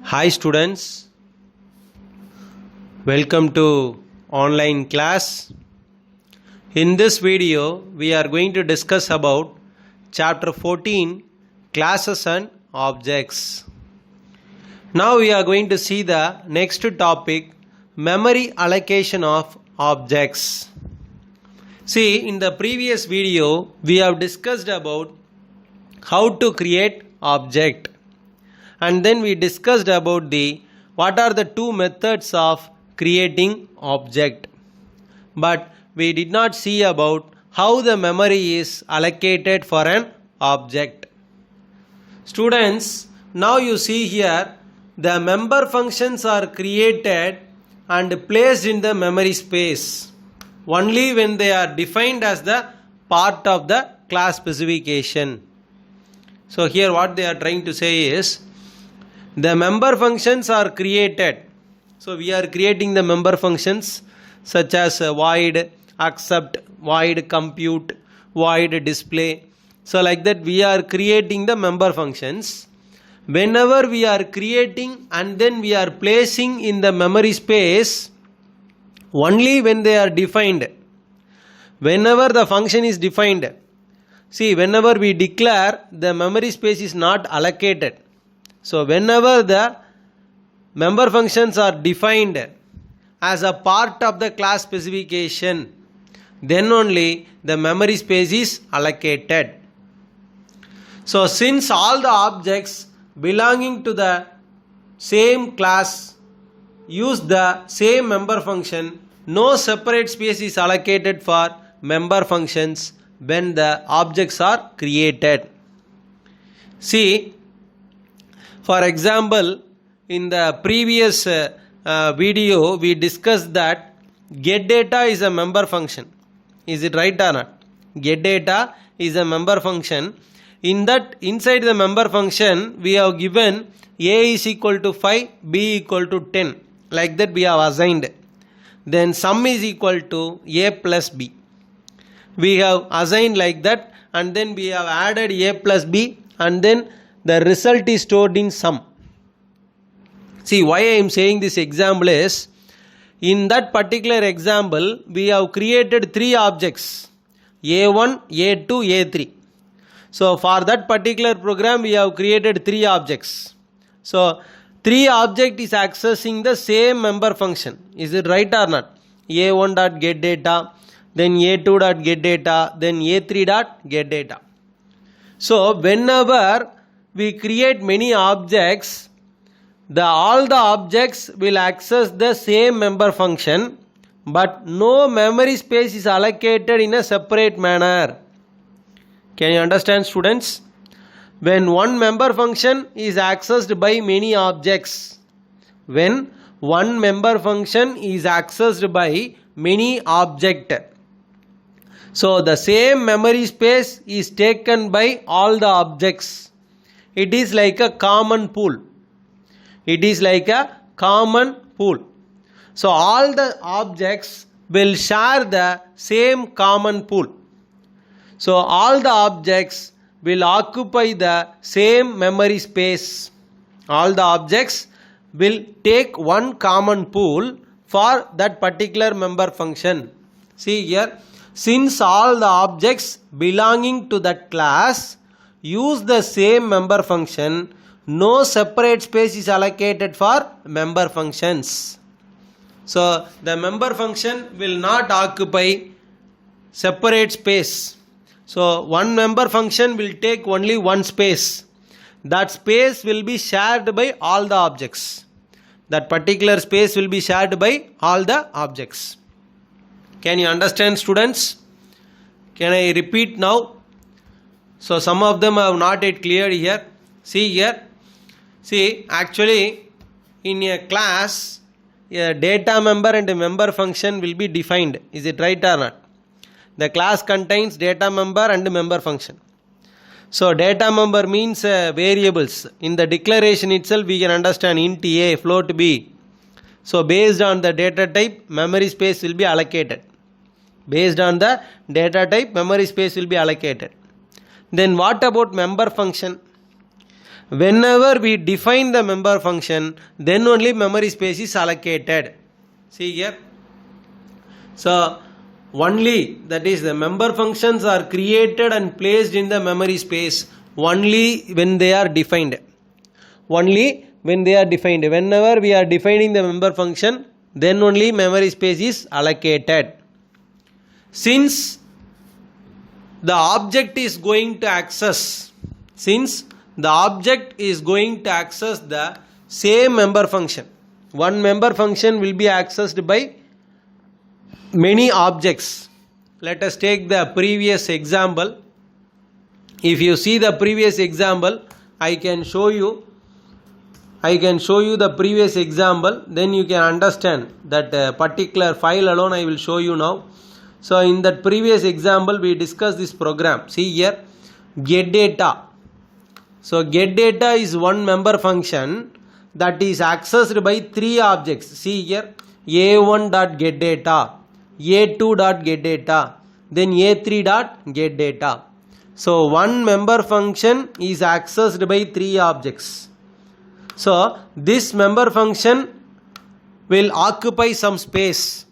Hi students, welcome to online class. In this video, we are going to discuss about chapter 14, classes and objects. Now we are going to see the next topic, memory allocation of objects. See, in the previous video, we have discussed about how to create object. And then we discussed about what are the two methods of creating object. But we did not see about how the memory is allocated for an object. Students, now you see here the member functions are created and placed in the memory space only when they are defined as the part of the class specification. So here what they are trying to say is the member functions are created. So we are creating the member functions such as void accept, void compute, void display. So like that we are creating the member functions. Whenever we are creating and then we are placing in the memory space only when they are defined. Whenever the function is defined. See, whenever we declare the memory space is not allocated. So whenever the member functions are defined as a part of the class specification, then only the memory space is allocated. So since all the objects belonging to the same class use the same member function, no separate space is allocated for member functions when the objects are created. See, for example, in the previous video, we discussed that getData is a member function. Is it right or not? GetData is a member function. In that, inside the member function, we have given A is equal to 5, B equal to 10. Like that we have assigned. Then sum is equal to A plus B. We have assigned like that and then we have added A plus B and then the result is stored in sum. See, why I am saying this example is, in that particular example, we have created three objects, A1, A2, A3. So, for that particular program, we have created three objects. So, three object is accessing the same member function. Is it right or not? A1.getData, then A2.getData, then A3.getData. So, whenever we create many objects, all the objects will access the same member function, but no memory space is allocated in a separate manner. Can you understand, students? When one member function is accessed by many objects, when one member function is accessed by many objects, so the same memory space is taken by all the objects. It is like a common pool. It is like a common pool. So all the objects will share the same common pool. So all the objects will occupy the same memory space. All the objects will take one common pool for that particular member function. See here, since all the objects belonging to that class use the same member function, no separate space is allocated for member functions. So the member function will not occupy separate space. So one member function will take only one space. That space will be shared by all the objects. That particular space will be shared by all the objects. Can you understand, students? Can I repeat now? So some of them have not yet cleared here. See here. See, actually in a class, a data member and a member function will be defined. Is it right or not? The class contains data member and member function. So data member means variables. In the declaration itself we can understand int A, float B. So based on the data type, memory space will be allocated. Based on the data type, memory space will be allocated. Then what about member function? whenever we define the member function, then only memory space is allocated. See here. So only, that is, the member functions are created and placed in the memory space only when they are defined. Only when they are defined. Whenever we are defining the member function, then only memory space is allocated. Since the object is going to access, the same member function, one member function will be accessed by many objects. Let us take the previous example. If you see the previous example, I can show you the previous example, then you can understand that particular file alone I will show you now. So in that previous example we discussed this program. See here, get data. So get data is one member function that is accessed by three objects. See here, a1.getData, a2.getData, then a3.getData. So one member function is accessed by three objects. So this member function will occupy some space.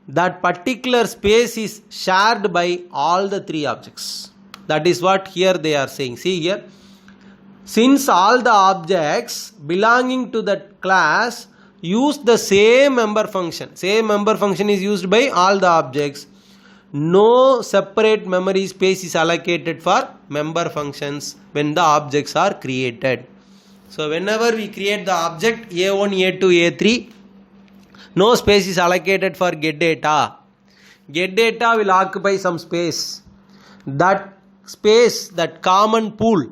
That particular space is shared by all the three objects. That is what here they are saying. See here, since all the objects belonging to that class use the same member function is used by all the objects, no separate memory space is allocated for member functions when the objects are created. So whenever we create the object A1, A2, A3, no space is allocated for get data. Get data will occupy some space. That space, that common pool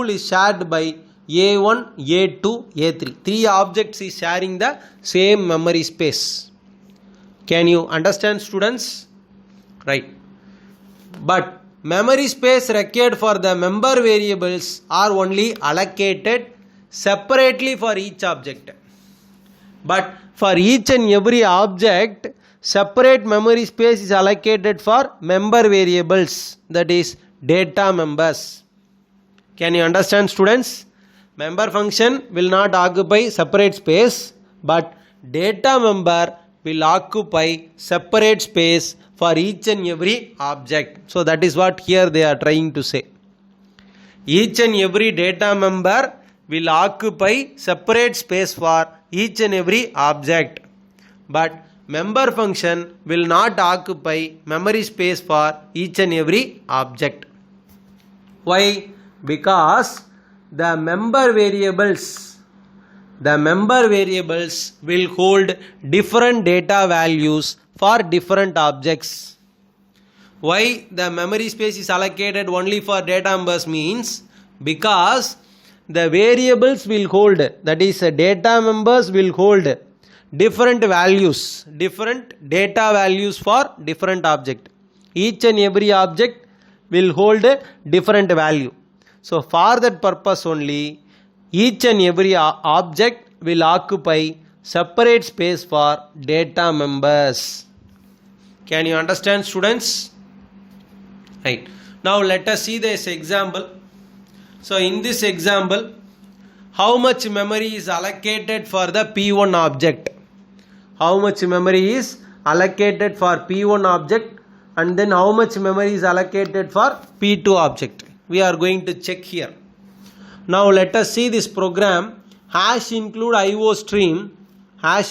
is shared by A1, A2, A3. Three objects is sharing the same memory space. Can you understand, students? Right. But memory space required for the member variables are only allocated separately for each object. But for each and every object, separate memory space is allocated for member variables, that is data members. Can you understand, students? Member function will not occupy separate space, but data member will occupy separate space for each and every object. So that is what here they are trying to say. Each and every data member will occupy separate space for each and every object, but member function will not occupy memory space for each and every object. Why? Because the member variables will hold different data values for different objects. Why the memory space is allocated only for data members means because the variables will hold, that is data members will hold different values, different data values for different object. Each and every object will hold a different value. So for that purpose only, each and every object will occupy separate space for data members. Can you understand, students? Right. Now let us see this example. So in this example, how much memory is allocated for the P1 object? How much memory is allocated for P1 object, and then how much memory is allocated for P2 object? We are going to check here. Now let us see this program. #include IO stream,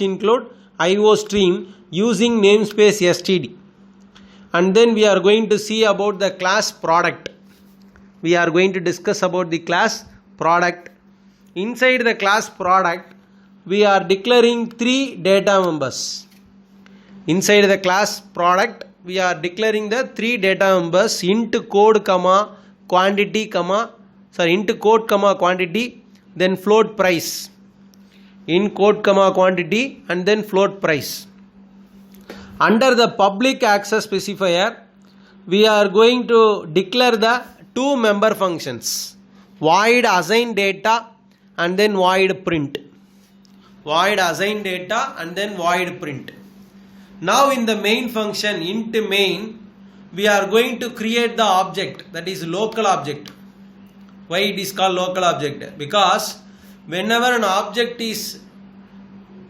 #include IO stream using namespace std. And then we are going to see about the class product. We are going to discuss about the class product. Inside the class product, we are declaring three data members. Inside the class product, we are declaring the three data members: int code, quantity, int code, quantity, then float price. Int code, quantity, and then float price. Under the public access specifier, we are going to declare the two member functions: void assign data and then void print. Void assign data and then void print. Now in the main function int main, we are going to create the object, that is local object. Why it is called local object? Because whenever an object is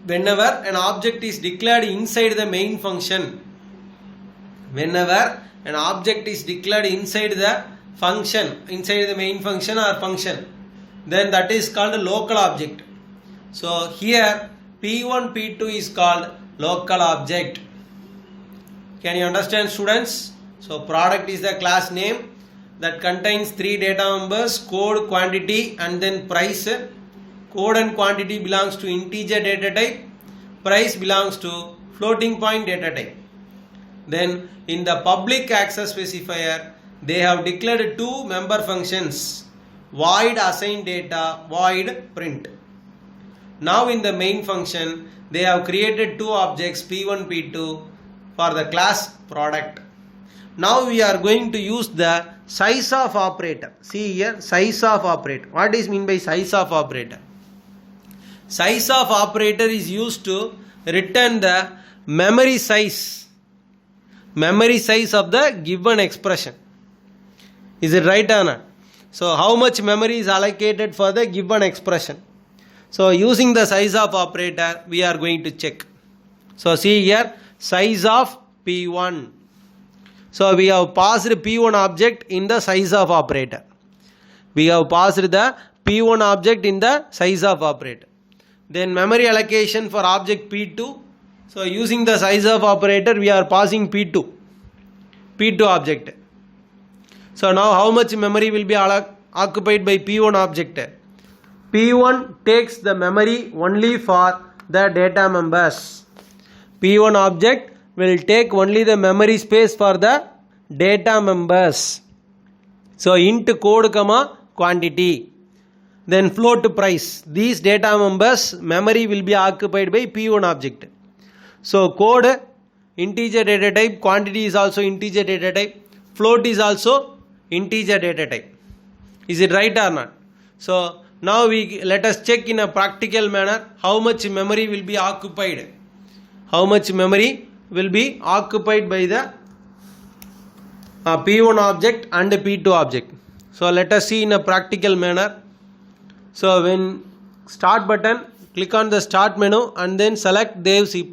declared inside the main function, whenever an object is declared inside the function, inside the main function or function, then that is called a local object. So here P1, P2 is called local object. Can you understand, students? So product is the class name that contains 3 data members, code, quantity and then price. Code and quantity belongs to integer data type, price belongs to floating point data type. Then in the public access specifier, they have declared 2 member functions, void assign data, void print. Now in the main function, they have created 2 objects P1, P2 for the class product. Now we are going to use the size of operator. See here, size of operator. What is mean by size of operator? Size of operator is used to return the memory size of the given expression. Is it right or not? So how much memory is allocated for the given expression? So using the size of operator, we are going to check. So see here, size of P1. So we have passed P1 object in the size of operator. We have passed the P1 object in the size of operator. Then memory allocation for object P2. So using the size of operator, we are passing P2 object. So now how much memory will be occupied by P1 object? P1 takes the memory only for the data members. P1 object will take only the memory space for the data members. So int code comma quantity, then float price. These data members memory will be occupied by P1 object. So code integer data type, quantity is also integer data type, float is also integer data type. Is it right or not? So now let us check in a practical manner how much memory will be occupied. How much memory will be occupied by the P1 object and P2 object. So let us see in a practical manner. So when start button, click on the start menu and then select Dev C++.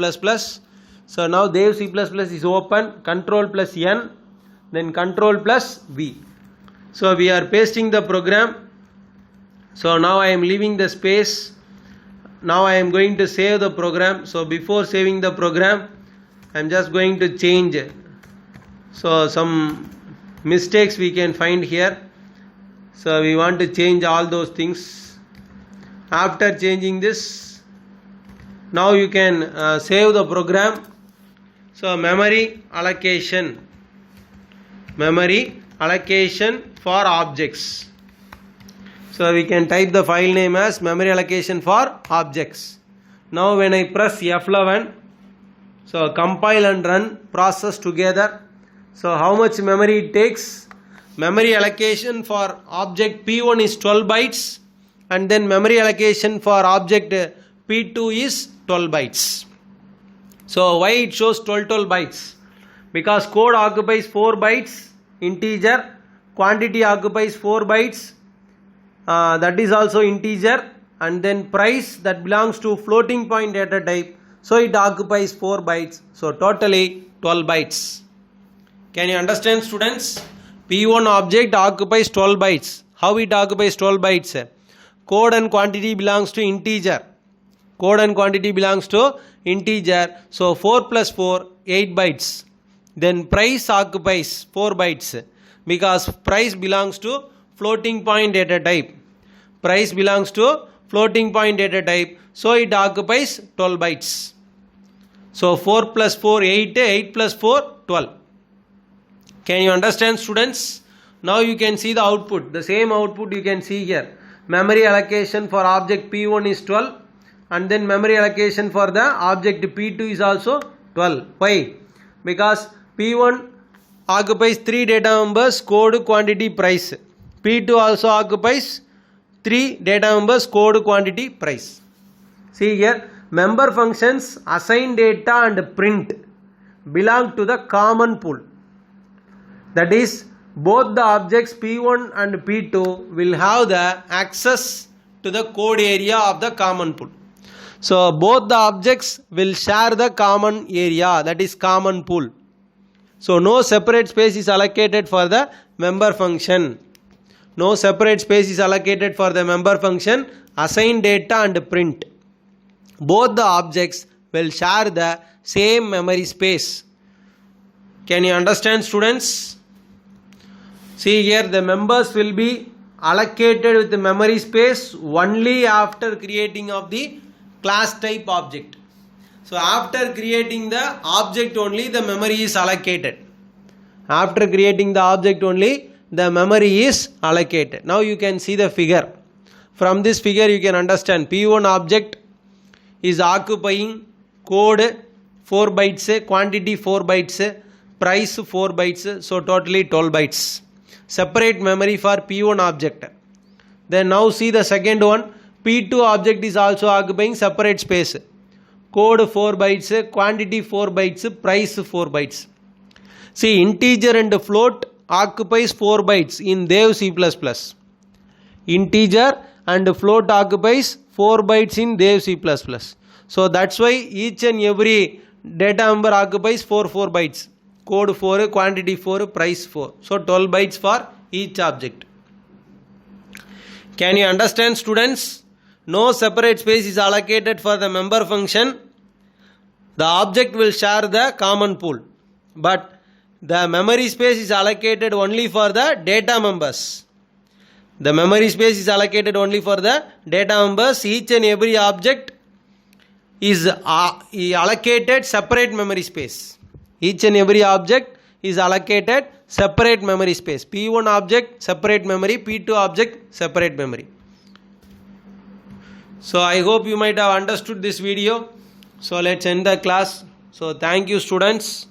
So now Dev C++ is open, Control plus N, then Control plus V. So we are pasting the program. So now I am leaving the space. Now I am going to save the program. So before saving the program, I am just going to change. So some mistakes we can find here. So we want to change all those things. After changing this, now you can save the program. So memory allocation for objects. So we can type the file name as memory allocation for objects. Now when I press F11, so compile and run process together. So how much memory it takes? Memory allocation for object P1 is 12 bytes and then memory allocation for object P2 is 12 bytes. So why it shows 12 bytes? Because code occupies 4 bytes integer, quantity occupies 4 bytes, that is also integer, and then price that belongs to floating point data type, so it occupies 4 bytes, so totally 12 bytes. Can you understand, students? P1 object occupies 12 bytes. How it occupies 12 bytes? Code and quantity belongs to integer. So 4 plus 4, 8 bytes. Then price occupies 4 bytes because price belongs to floating point data type. So it occupies 12 bytes. So 4 plus 4, 8, 8 plus 4, 12. Can you understand, students? Now you can see the output. The same output you can see here. Memory allocation for object P1 is 12 and then memory allocation for the object P2 is also 12. Why? Because P1 occupies 3 data members, code, quantity, price. P2 also occupies 3 data members, code, quantity, price. See here, member functions assign data and print belong to the common pool. That is, both the objects P1 and P2 will have the access to the code area of the common pool. So both the objects will share the common area, that is common pool. So no separate space is allocated for the member function. No separate space is allocated for the member function, assign data and print. Both the objects will share the same memory space. Can you understand, students? See here, the members will be allocated with the memory space only after creating of the class type object. So after creating the object only the memory is allocated. After creating the object only the memory is allocated. Now you can see the figure. From this figure you can understand P1 object is occupying code 4 bytes, quantity 4 bytes, price 4 bytes, so totally 12 bytes. Separate memory for P1 object. Then now see the second one, P2 object is also occupying separate space. Code 4 bytes, quantity 4 bytes, price 4 bytes. See, integer and float occupies 4 bytes in Dev C++. Integer and float occupies 4 bytes in Dev C++. So that's why each and every data member occupies 4 bytes. Code 4, quantity 4, price 4. So 12 bytes for each object. Can you understand, students? No separate space is allocated for the member function. The object will share the common pool. But the memory space is allocated only for the data members. The memory space is allocated only for the data members. Each and every object is allocated separate memory space. Each and every object is allocated separate memory space. P1 object separate memory, P2 object separate memory. So I hope you might have understood this video. So let's end the class. So thank you, students.